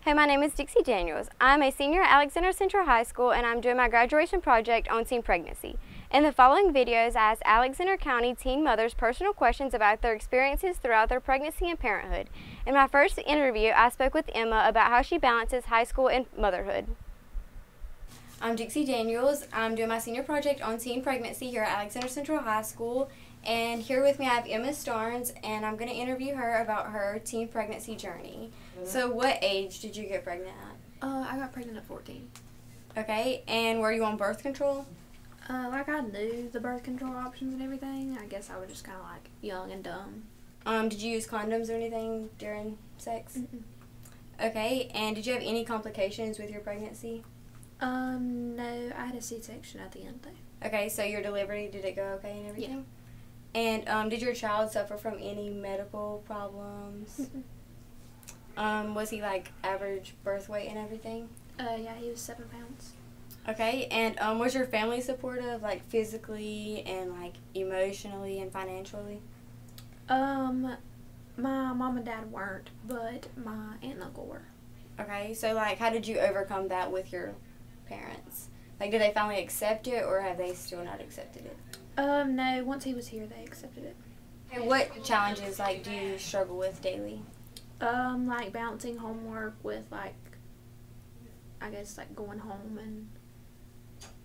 Hey, my name is Dixie Daniels. I'm a senior at Alexander Central High School and I'm doing my graduation project on teen pregnancy. In the following videos, I asked Alexander County teen mothers personal questions about their experiences throughout their pregnancy and parenthood. In my first interview, I spoke with Emma about how she balances high school and motherhood. I'm Dixie Daniels. I'm doing my senior project on teen pregnancy here at Alexander Central High School. And here with me I have Emma Starnes, and I'm going to interview her about her teen pregnancy journey. So what age did you get pregnant at? I got pregnant at 14. Okay, and were you on birth control? I knew the birth control options and everything. I guess I was just kind of like young and dumb. Did you use condoms or anything during sex? Mm-mm. Okay, and did you have any complications with your pregnancy? No, I had a C-section at the end though. Okay, so your delivery, did it go okay and everything? Yeah. And did your child suffer from any medical problems? Mm-mm. Was he like average birth weight and everything? Yeah, he was 7 pounds. Okay, and was your family supportive, like physically and like emotionally and financially? My mom and dad weren't, but my aunt and uncle were. Okay, so like how did you overcome that with your parents? Like did they finally accept it or have they still not accepted it? No, once he was here, they accepted it. Okay, what challenges like do you struggle with daily? Like balancing homework with like, I guess like going home and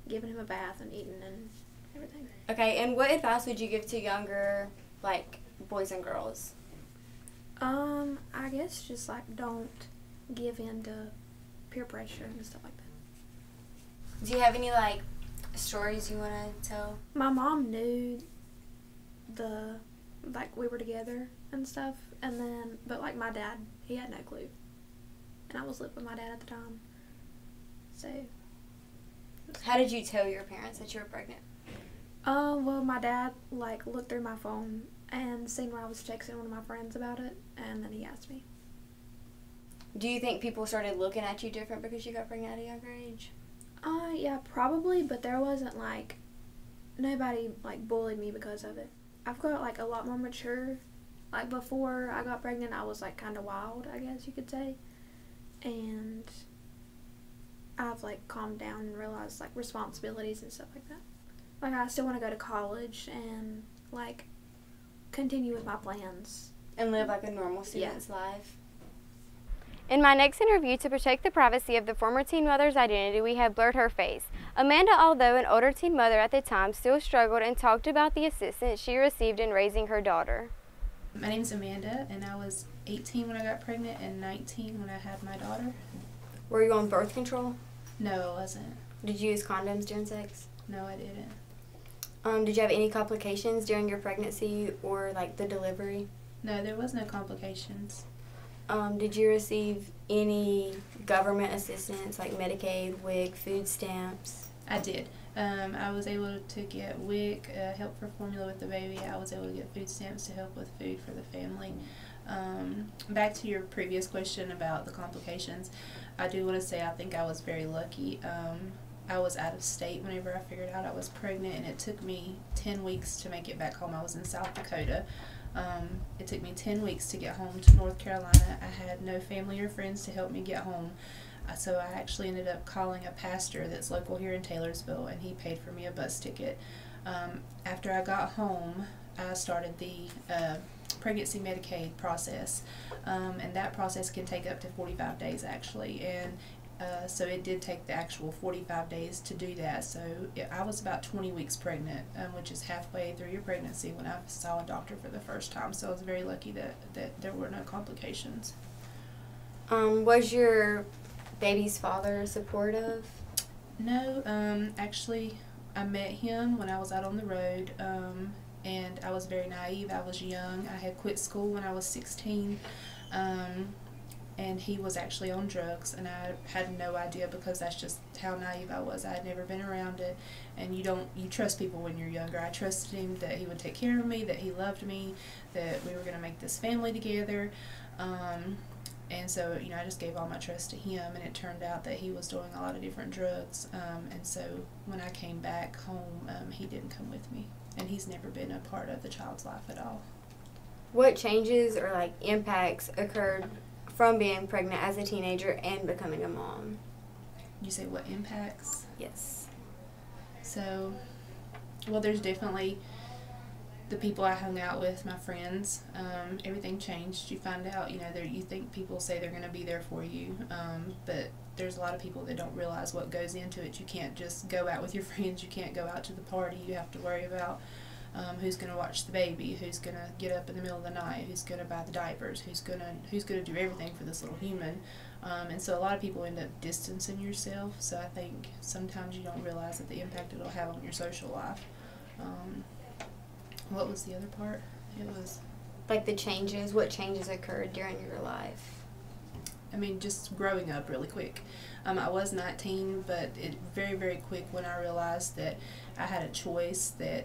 giving him a bath and eating and everything. Okay, and what advice would you give to younger, like, boys and girls? I guess just like don't give in to peer pressure and stuff like that. Do you have any, like, stories you want to tell? My mom knew we were together and stuff, and then, but like my dad, he had no clue. And I was living with my dad at the time. So. How did you tell your parents that you were pregnant? Well, my dad, like, looked through my phone and seen where I was texting one of my friends about it, and then he asked me. Do you think people started looking at you different because you got pregnant at a younger age? Yeah, probably, but there wasn't, like, nobody, like, bullied me because of it. I've got, like, a lot more mature. Like, before I got pregnant, I was, like, kind of wild, I guess you could say. And I've, like, calmed down and realized, like, responsibilities and stuff like that. Like, I still want to go to college and, like, continue with my plans. And live, like, a normal student's life? In my next interview, to protect the privacy of the former teen mother's identity, we have blurred her face. Amanda, although an older teen mother at the time, still struggled and talked about the assistance she received in raising her daughter. My name's Amanda, and I was 18 when I got pregnant and 19 when I had my daughter. Were you on birth control? No, I wasn't. Did you use condoms during sex? No, I didn't. Did you have any complications during your pregnancy or, like, the delivery? No, there was no complications. Did you receive any government assistance, like Medicaid, WIC, food stamps? I did. I was able to get WIC, help for formula with the baby. I was able to get food stamps to help with food for the family. Back to your previous question about the complications, I do want to say I think I was very lucky. I was out of state whenever I figured out I was pregnant, and it took me 10 weeks to make it back home. I was in South Dakota. It took me 10 weeks to get home to North Carolina. I had no family or friends to help me get home. So I actually ended up calling a pastor that's local here in Taylorsville, and he paid for me a bus ticket. After I got home, I started the pregnancy Medicaid process, and that process can take up to 45 days actually, and so it did take the actual 45 days to do that. So I was about 20 weeks pregnant, which is halfway through your pregnancy when I saw a doctor for the first time. So I was very lucky that there were no complications. Was your baby's father supportive? No, actually I met him when I was out on the road, and I was very naive. I was young. I had quit school when I was 16. And he was actually on drugs, and I had no idea because that's just how naive I was. I had never been around it, and you trust people when you're younger. I trusted him that he would take care of me, that he loved me, that we were going to make this family together, and so, I just gave all my trust to him, and it turned out that he was doing a lot of different drugs, and so when I came back home, he didn't come with me, and he's never been a part of the child's life at all. What changes or, like, impacts occurred from being pregnant as a teenager and becoming a mom. You say what impacts? Yes. So, well, there's definitely the people I hung out with, my friends. Everything changed. You find out, you think people say they're going to be there for you, but there's a lot of people that don't realize what goes into it. You can't just go out with your friends. You can't go out to the party. You have to worry about who's going to watch the baby, who's going to get up in the middle of the night, who's going to buy the diapers, who's going to do everything for this little human. And so a lot of people end up distancing yourself. So I think sometimes you don't realize that the impact it'll have on your social life. What was the other part? It was like the changes. What changes occurred during your life? I mean, just growing up really quick. I was 19, but it very, very quick when I realized that I had a choice, that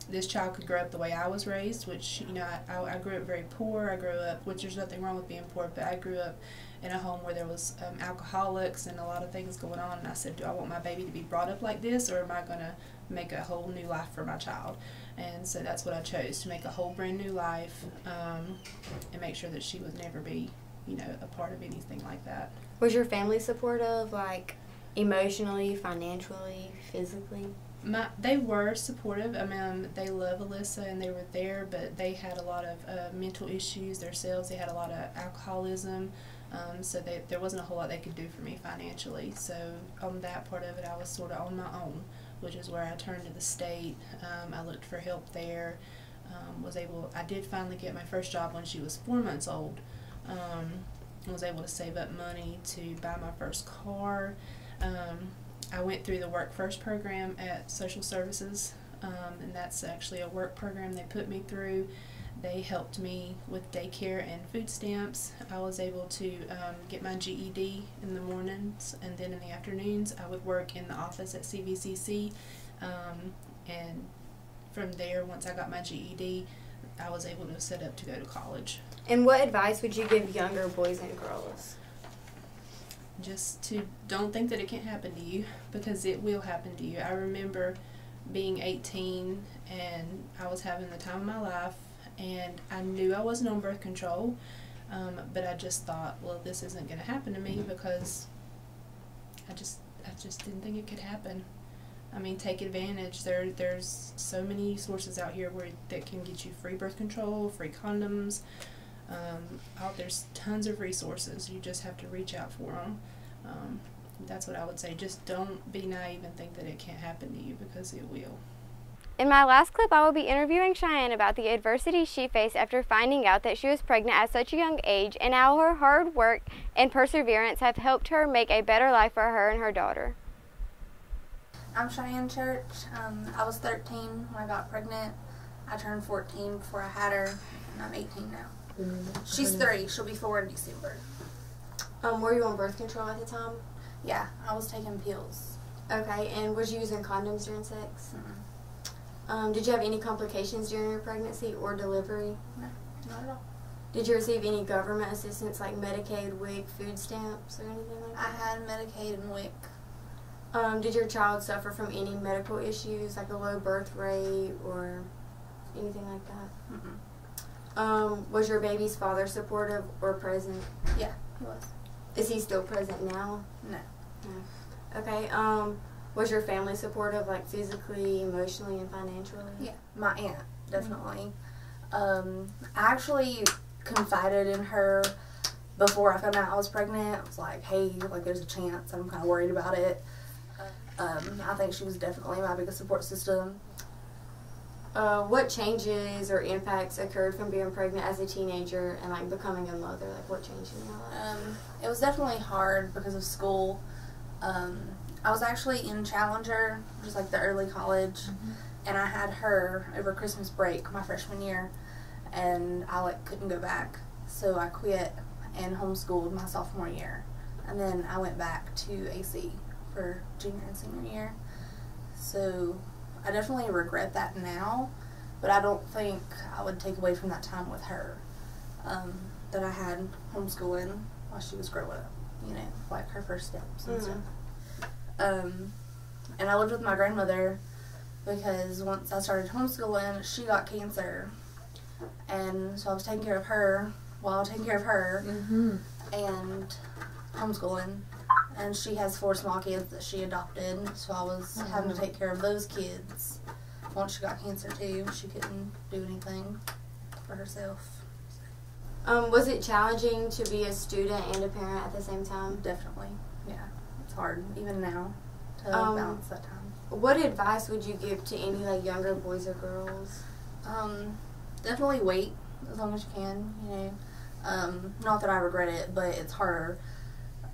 this child could grow up the way I was raised, which, I grew up very poor. I grew up, which there's nothing wrong with being poor, but I grew up in a home where there was alcoholics and a lot of things going on, and I said, do I want my baby to be brought up like this, or am I going to make a whole new life for my child? And so that's what I chose, to make a whole brand new life, and make sure that she would never be a part of anything like that. Was your family supportive, like emotionally, financially, physically? They were supportive. I mean, they love Alyssa and they were there, but they had a lot of mental issues themselves. They had a lot of alcoholism, so there wasn't a whole lot they could do for me financially. So on that part of it, I was sort of on my own, which is where I turned to the state. I looked for help there. I did finally get my first job when she was 4 months old. I was able to save up money to buy my first car. I went through the Work First program at Social Services, and that's actually a work program they put me through. They helped me with daycare and food stamps. I was able to get my GED in the mornings, and then in the afternoons I would work in the office at CVCC, and from there, once I got my GED, I was able to set up to go to college. And what advice would you give younger boys and girls? Just to don't think that it can't happen to you, because it will happen to you. I remember being 18 and I was having the time of my life, and I knew I wasn't on birth control, but I just thought, well, this isn't going to happen to me, because I just didn't think it could happen. I mean, take advantage. There's so many sources out here that can get you free birth control, free condoms. There's tons of resources. You just have to reach out for them. That's what I would say. Just don't be naive and think that it can't happen to you, because it will. In my last clip, I will be interviewing Cheyenne about the adversity she faced after finding out that she was pregnant at such a young age, and how her hard work and perseverance have helped her make a better life for her and her daughter. I'm Cheyenne Church. I was 13 when I got pregnant. I turned 14 before I had her, and I'm 18 now. She's 3. She'll be 4 in December. Were you on birth control at the time? Yeah, I was taking pills. Okay, and was you using condoms during sex? Mm-hmm. Did you have any complications during your pregnancy or delivery? No, not at all. Did you receive any government assistance like Medicaid, WIC, food stamps, or anything like that? I had Medicaid and WIC. Did your child suffer from any medical issues, like a low birth rate or anything like that? Mm-hmm. Was your baby's father supportive or present? Yeah, he was. Is he still present now? No. No. Okay. Was your family supportive, like physically, emotionally, and financially? Yeah, my aunt, definitely. I actually confided in her before I found out I was pregnant. I was like, hey, like, there's a chance. I'm kind of worried about it. I think she was definitely my biggest support system. What changes or impacts occurred from being pregnant as a teenager and like becoming a mother? Like, what changed in your life? It was definitely hard because of school. I was actually in Challenger, which is like the early college, and I had her over Christmas break my freshman year, and I couldn't go back, so I quit and homeschooled my sophomore year, and then I went back to AC for junior and senior year. So I definitely regret that now, but I don't think I would take away from that time with her, that I had homeschooling while she was growing up, like her first steps and stuff. And I lived with my grandmother because once I started homeschooling, she got cancer, and so I was taking care of her while taking care of her Mm-hmm. and homeschooling. And she has 4 small kids that she adopted, so I was having to take care of those kids. Once she got cancer too, she couldn't do anything for herself. Was it challenging to be a student and a parent at the same time? Definitely, yeah. It's hard, even now, to balance that time. What advice would you give to any like younger boys or girls? Definitely wait as long as you can, you know. Not that I regret it, but it's harder.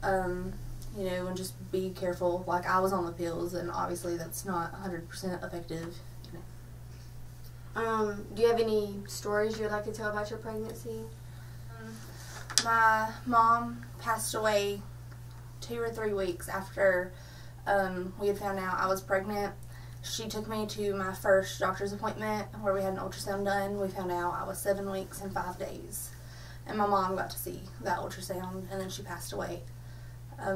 You know, and just be careful. Like, I was on the pills, and obviously that's not 100% effective, you know. Do you have any stories you'd like to tell about your pregnancy? My mom passed away 2 or 3 weeks after we had found out I was pregnant. She took me to my first doctor's appointment where we had an ultrasound done. We found out I was 7 weeks and 5 days. And my mom got to see that ultrasound, and then she passed away.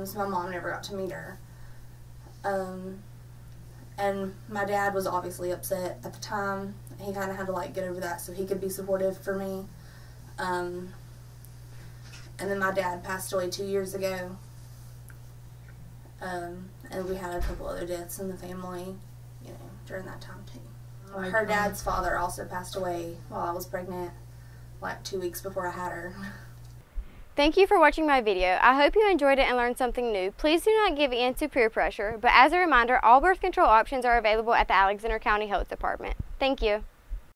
So my mom never got to meet her. And my dad was obviously upset at the time. He kind of had to like get over that so he could be supportive for me. And then my dad passed away 2 years ago. And we had a couple other deaths in the family, you know, during that time too. Her dad's father also passed away while I was pregnant, like 2 weeks before I had her. Thank you for watching my video. I hope you enjoyed it and learned something new. Please do not give in to peer pressure, but as a reminder, all birth control options are available at the Alexander County Health Department. Thank you.